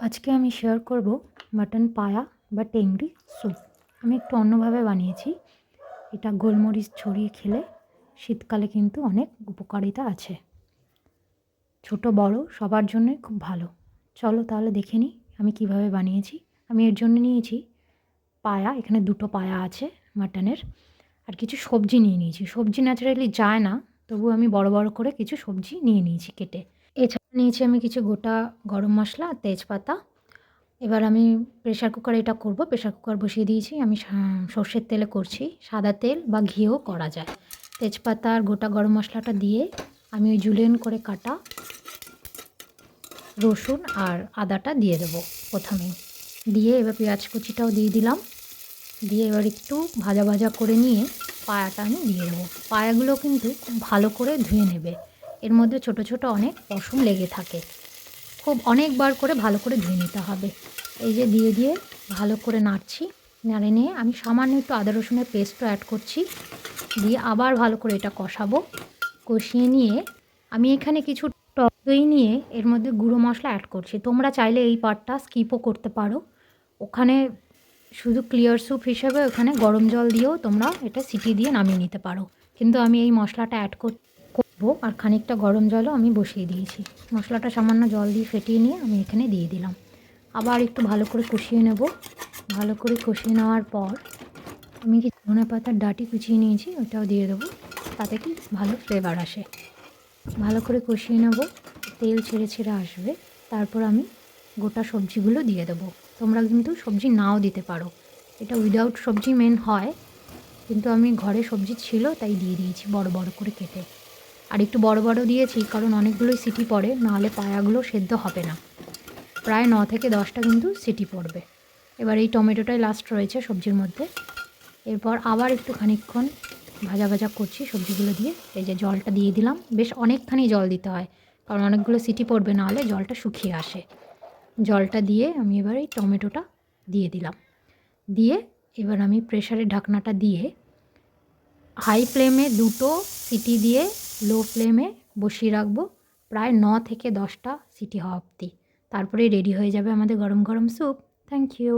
আজকে আমি শেয়ার করব মাটন পায়া বা টেংরি স্যুপ। আমি একটু অন্যভাবে বানিয়েছি। এটা গোলমরিচ ছড়িয়ে খেলে শীতকালে কিন্তু অনেক উপকারিতা আছে। ছোট বড় সবার জন্যই খুব ভালো। চলো তাহলে দেখে নিই আমি কিভাবে বানিয়েছি। আমি এর জন্য নিয়েছি পায়া, এখানে 2টো পায়া আছে মাটনের, আর কিছু সবজি নিয়ে নিয়েছি। সবজি ন্যাচারালি যায় না, তবু আমি বড় বড় করে কিছু সবজি নিয়ে নিয়েছি কেটে। এছাড়া নিয়েছি আমি কিছু গোটা গরম মশলা, তেজপাতা। এবার আমি প্রেশার কুকারে এটা করব। প্রেশার কুকার বসিয়ে দিয়েছি। আমি সর্ষের তেলে করছি, সাদা তেল বা ঘিও করা যায়। তেজপাতা আর গোটা গরম মশলাটা দিয়ে আমি ওই জুলিয়েন করে কাটা রসুন আর আদাটা দিয়ে দেবো প্রথমেই। দিয়ে এবার পেঁয়াজ কুচিটাও দিয়ে দিলাম। দিয়ে এবার একটু ভাজা ভাজা করে নিয়ে পায়াটা আমি দিয়ে দেবো। পায়াগুলো কিন্তু খুব ভালো করে ধুয়ে নেবে, এর মধ্যে ছোট ছোট অনেক পশম লেগে থাকে। খুব অনেকবার করে ভালো করে ধুয়ে নিতে হবে। এই যে দিয়ে ভালো করে নাড়ছি। নাড়ে নিয়ে আমি সামান্য একটু আদা রসুনের পেস্টও অ্যাড করছি। দিয়ে আবার ভালো করে এটা কষাবো। কষিয়ে নিয়ে আমি এখানে কিছু টক দই নিয়ে এর মধ্যে গুঁড়ো মশলা অ্যাড করছি। তোমরা চাইলে এই পার্টটা স্কিপও করতে পারো। ওখানে শুধু ক্লিয়ার স্যুপ হিসেবে ওখানে গরম জল দিয়েও তোমরা এটা সিটি দিয়ে নামিয়ে নিতে পারো। কিন্তু আমি এই মশলাটা অ্যাড করবো আর খানিকটা গরম জলও আমি বসিয়ে দিয়েছি। মশলাটা সামান্য জল দিয়ে ফেটিয়ে নিয়ে আমি এখানে দিয়ে দিলাম। আবার একটু ভালো করে কষিয়ে নেব। ভালো করে কষিয়ে নেওয়ার পর আমি কি ধনেপাতার ডাঁটি কুচিয়ে নিয়েছি, ওটাও দিয়ে দেবো, তাতে কি ভালো ফ্লেভার আসে। ভালো করে কষিয়ে নেব, তেল ছেড়ে ছেড়ে আসবে। তারপর আমি গোটা সবজিগুলো দিয়ে দেবো। তোমরা কিন্তু সবজি নাও দিতে পারো, এটা উইদাউট সবজি মেন হয়, কিন্তু আমি ঘরে সবজি ছিল তাই দিয়ে দিয়েছি বড় বড় করে কেটে। আর একটু বড় বড় দিয়েছি কারণ অনেকগুলোই সিটি পড়ে, নাহলে পায়াগুলো সেদ্ধ হবে না। প্রায় 9 থেকে 10টা কিন্তু সিটি পড়বে। এবার এই টমেটোটাই লাস্ট রয়েছে সবজির মধ্যে। এরপর আবার একটু খানিকক্ষণ ভাজা ভাজা করছি সবজিগুলো দিয়ে। এই যে জলটা দিয়ে দিলাম, বেশ অনেকখানি জল দিতে হয় কারণ অনেকগুলো সিটি পড়বে, নাহলে জলটা শুকিয়ে আসে। জলটা দিয়ে আমি এবার এই টমেটোটা দিয়ে দিলাম। দিয়ে এবার আমি প্রেসারের ঢাকনাটা দিয়ে হাই ফ্লেমে 2টো সিটি দিয়ে লো ফ্লেমে বসিয়ে রাখবো প্রায় 9 থেকে 10টা সিটি হওয়া অবধি। তারপরে রেডি হয়ে যাবে আমাদের গরম গরম স্যুপ। Thank you.